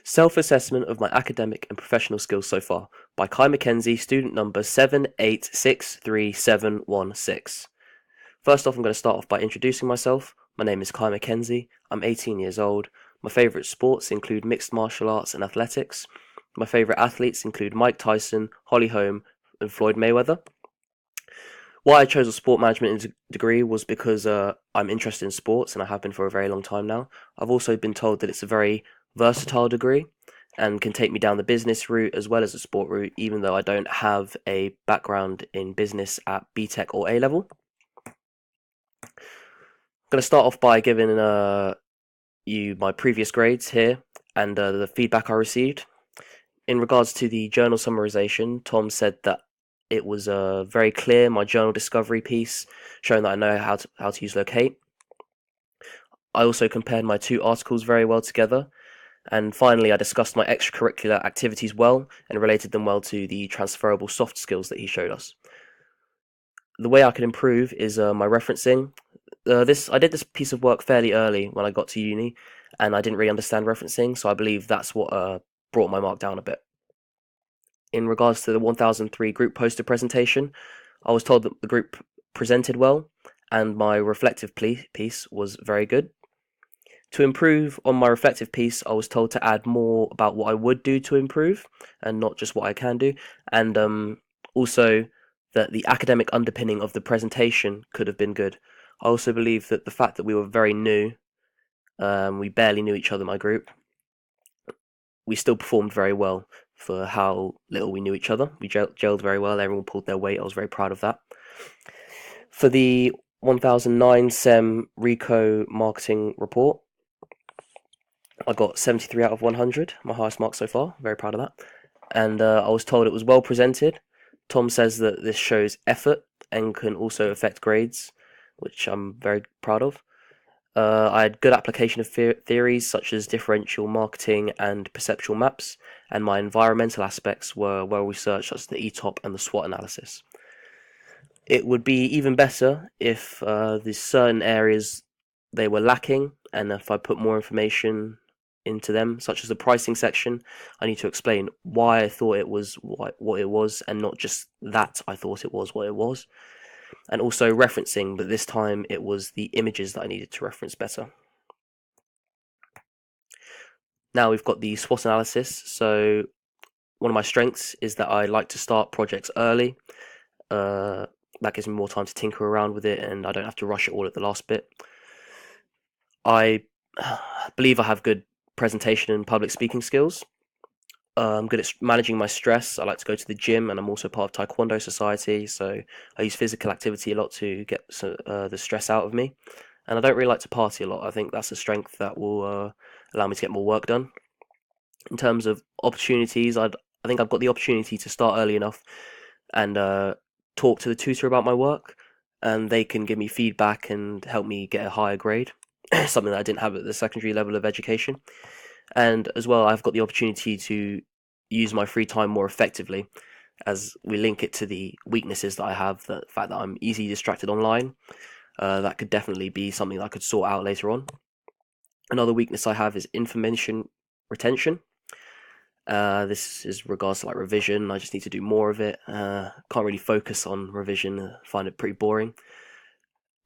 Self-Assessment of My Academic and Professional Skills So Far by Kai Mackenzie, student number 7863716. First off, I'm going to start off by introducing myself. My name is Kai Mackenzie. I'm 18 years old. My favourite sports include mixed martial arts and athletics. My favourite athletes include Mike Tyson, Holly Holm, and Floyd Mayweather. Why I chose a sport management degree was because I'm interested in sports, and I have been for a very long time now. I've also been told that it's a very versatile degree and can take me down the business route as well as the sport route, even though I don't have a background in business at BTEC or A level. I'm going to start off by giving you my previous grades here and the feedback I received. In regards to the journal summarization, Tom said that it was very clear, my journal discovery piece, showing that I know how to use locate. I also compared my two articles very well together. And finally, I discussed my extracurricular activities well and related them well to the transferable soft skills that he showed us. The way I could improve is my referencing. I did this piece of work fairly early when I got to uni, and I didn't really understand referencing, so I believe that's what brought my mark down a bit. In regards to the 1003 group poster presentation, I was told that the group presented well, and my reflective piece was very good. To improve on my reflective piece, I was told to add more about what I would do to improve, and not just what I can do, and also that the academic underpinning of the presentation could have been good. I also believe that the fact that we were very new, we barely knew each other, my group, we still performed very well for how little we knew each other. We gelled very well, everyone pulled their weight, I was very proud of that. For the 1009 SEM RECO marketing report, I got 73 out of 100, my highest mark so far, very proud of that. And I was told it was well presented. Tom says that this shows effort and can also affect grades, which I'm very proud of. I had good application of theories such as differential marketing and perceptual maps, and my environmental aspects were well researched, such as the ETOP and the SWOT analysis. It would be even better if there's certain areas they were lacking, and if I put more information into them, such as the pricing section, I need to explain why I thought it was what it was, and not just that I thought it was what it was. And also referencing, but this time it was the images that I needed to reference better. Now we've got the SWOT analysis. So one of my strengths is that I like to start projects early. That gives me more time to tinker around with it, and I don't have to rush it all at the last bit. I believe I have good presentation and public speaking skills. I'm good at managing my stress. I like to go to the gym, and I'm also part of Taekwondo Society, so I use physical activity a lot to get the stress out of me. And I don't really like to party a lot. I think that's a strength that will allow me to get more work done. In terms of opportunities, I think I've got the opportunity to start early enough and talk to the tutor about my work, and they can give me feedback and help me get a higher grade, something that I didn't have at the secondary level of education. And as well, I've got the opportunity to use my free time more effectively, as we link it to the weaknesses that I have, the fact that I'm easily distracted online. That could definitely be something that I could sort out later on. Another weakness I have is information retention. This is regards to like revision. I just need to do more of it. Can't really focus on revision. Find it pretty boring.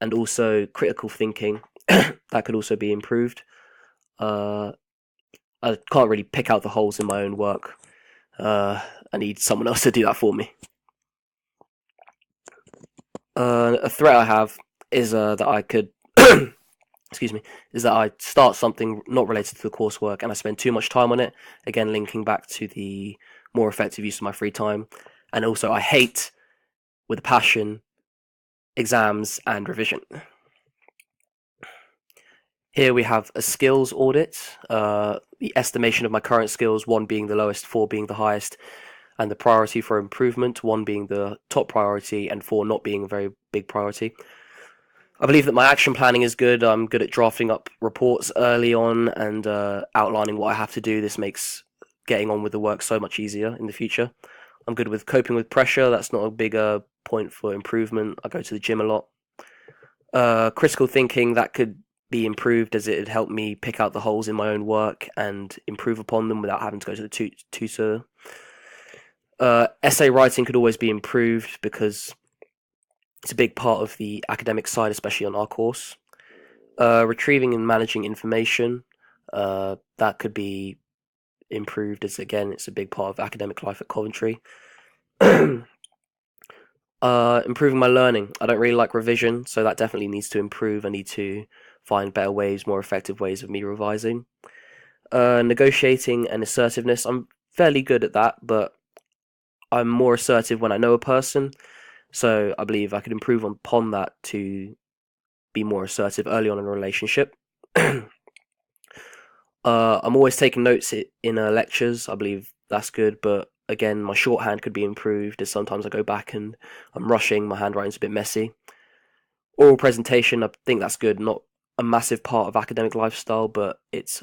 And also critical thinking. That could also be improved. I can't really pick out the holes in my own work. I need someone else to do that for me. A threat I have is that I could, excuse me, is that I start something not related to the coursework and I spend too much time on it. Again, linking back to the more effective use of my free time. And also, I hate, with a passion, exams and revision. Here we have a skills audit, the estimation of my current skills, 1 being the lowest, 4 being the highest, and the priority for improvement, 1 being the top priority and 4 not being a very big priority. I believe that my action planning is good. I'm good at drafting up reports early on and outlining what I have to do. This makes getting on with the work so much easier in the future. I'm good with coping with pressure. That's not a big point for improvement. I go to the gym a lot. Critical thinking, that could be improved, as it'd help me pick out the holes in my own work and improve upon them without having to go to the tutor. Essay writing could always be improved because it's a big part of the academic side, especially on our course. Retrieving and managing information, that could be improved, as again, it's a big part of academic life at Coventry. Improving my learning. I don't really like revision, so that definitely needs to improve. I need to find better ways, more effective ways of me revising. Negotiating and assertiveness. I'm fairly good at that, but I'm more assertive when I know a person. So I believe I could improve upon that to be more assertive early on in a relationship. I'm always taking notes in lectures. I believe that's good, but again, my shorthand could be improved, as sometimes I go back and I'm rushing, my handwriting's a bit messy. Oral presentation, I think that's good. Not a massive part of academic lifestyle, but it's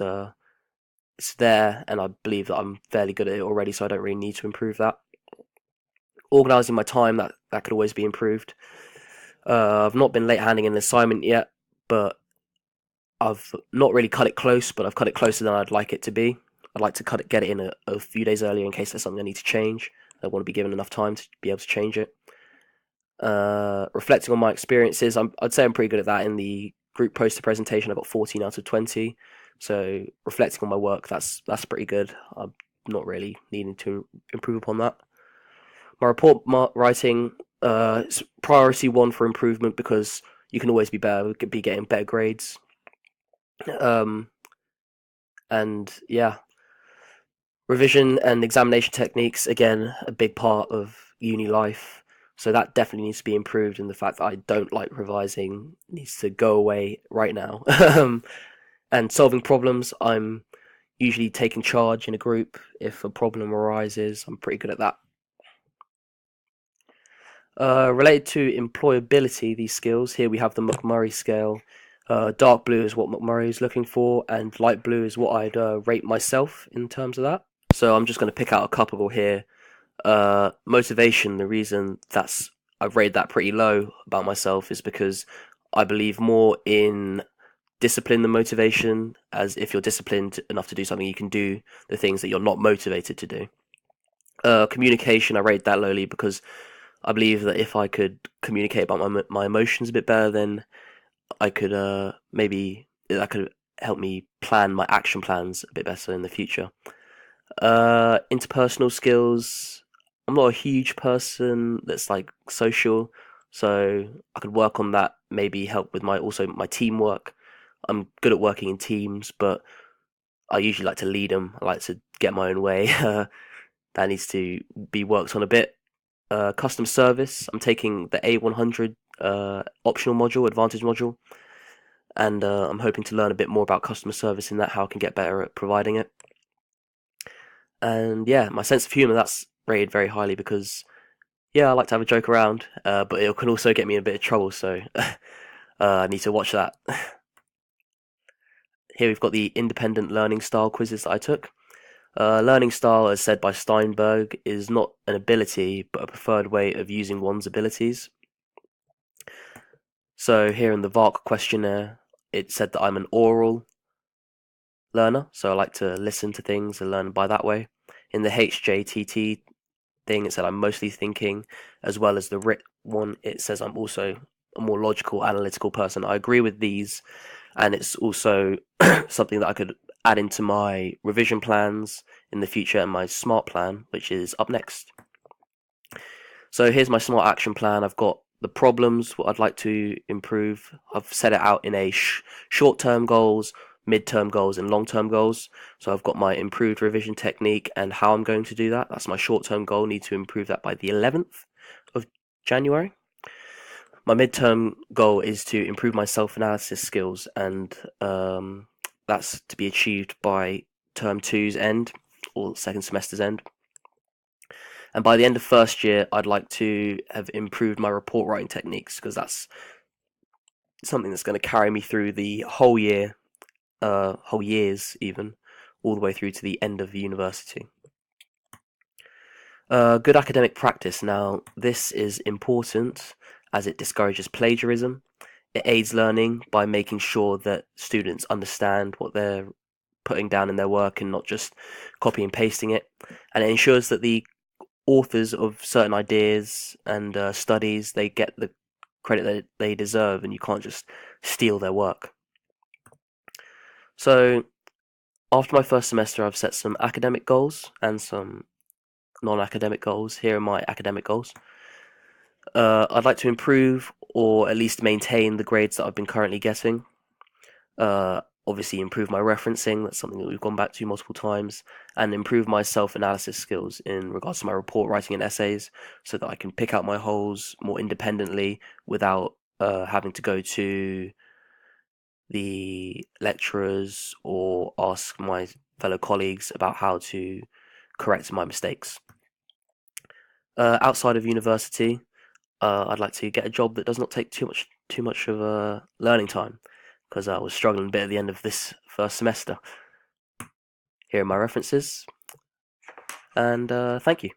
there, and I believe that I'm fairly good at it already, so I don't really need to improve that. Organising my time, that could always be improved. I've not been late handing an assignment yet, but I've not really cut it close, but I've cut it closer than I'd like it to be. I'd like to get it in a few days earlier in case there's something I need to change. I want to be given enough time to be able to change it. Reflecting on my experiences, I'd say I'm pretty good at that. In the group poster presentation, I got 14 out of 20. So reflecting on my work, that's pretty good. I'm not really needing to improve upon that. My report writing, it's priority 1 for improvement because you can always be better, be getting better grades. And yeah, revision and examination techniques, again, a big part of uni life. So that definitely needs to be improved, and the fact that I don't like revising needs to go away right now. And solving problems, I'm usually taking charge in a group if a problem arises. I'm pretty good at that. Related to employability, these skills, here we have the McMurray Scale. Dark blue is what McMurray is looking for, and light blue is what I'd rate myself in terms of that. So I'm just going to pick out a couple here. Motivation, the reason I've rated that pretty low about myself is because I believe more in discipline than motivation, as if you're disciplined enough to do something, you can do the things that you're not motivated to do. Communication, I rate that lowly because I believe that if I could communicate about my emotions a bit better, then I could maybe that could help me plan my action plans a bit better in the future. Interpersonal skills, I'm not a huge person that's like social, so I could work on that, maybe help with my teamwork. I'm good at working in teams, but I usually like to lead them. I like to get my own way. That needs to be worked on a bit. Customer service, I'm taking the A100 optional module, advantage module, and I'm hoping to learn a bit more about customer service in that, how I can get better at providing it. And yeah, my sense of humour, that's rated very highly because yeah, I like to have a joke around, but it can also get me in a bit of trouble, so I need to watch that. Here we've got the independent learning style quizzes that I took. Learning style, as said by Steinberg, is not an ability, but a preferred way of using one's abilities. So here in the VARC questionnaire, it said that I'm an oral learner, so I like to listen to things and learn by that way. In the HJTT thing, it said I'm mostly thinking, as well as the RIT one, it says I'm also a more logical, analytical person. I agree with these, and it's also something that I could add into my revision plans in the future and my SMART plan, which is up next. So here's my SMART action plan. I've got the problems, what I'd like to improve. I've set it out in a short-term goals, midterm goals, and long-term goals. So I've got my improved revision technique and how I'm going to do that. That's my short-term goal. Need to improve that by the 11th of January. My midterm goal is to improve my self-analysis skills, and that's to be achieved by term 2's end, or second semester's end. And by the end of first year, I'd like to have improved my report writing techniques, because that's something that's going to carry me through the whole year, whole years even, all the way through to the end of the university. Good academic practice. Now, this is important as it discourages plagiarism. It aids learning by making sure that students understand what they're putting down in their work and not just copy and pasting it. And it ensures that the authors of certain ideas and studies, they get the credit that they deserve, and you can't just steal their work. So after my first semester, I've set some academic goals and some non-academic goals. Here are my academic goals. I'd like to improve or at least maintain the grades that I've been currently getting. Obviously, improve my referencing, that's something that we've gone back to multiple times, and improve my self-analysis skills in regards to my report writing and essays, so that I can pick out my holes more independently without having to go to the lecturers or ask my fellow colleagues about how to correct my mistakes. Outside of university, I'd like to get a job that does not take too much of learning time, because I was struggling a bit at the end of this first semester. Here are my references, and thank you.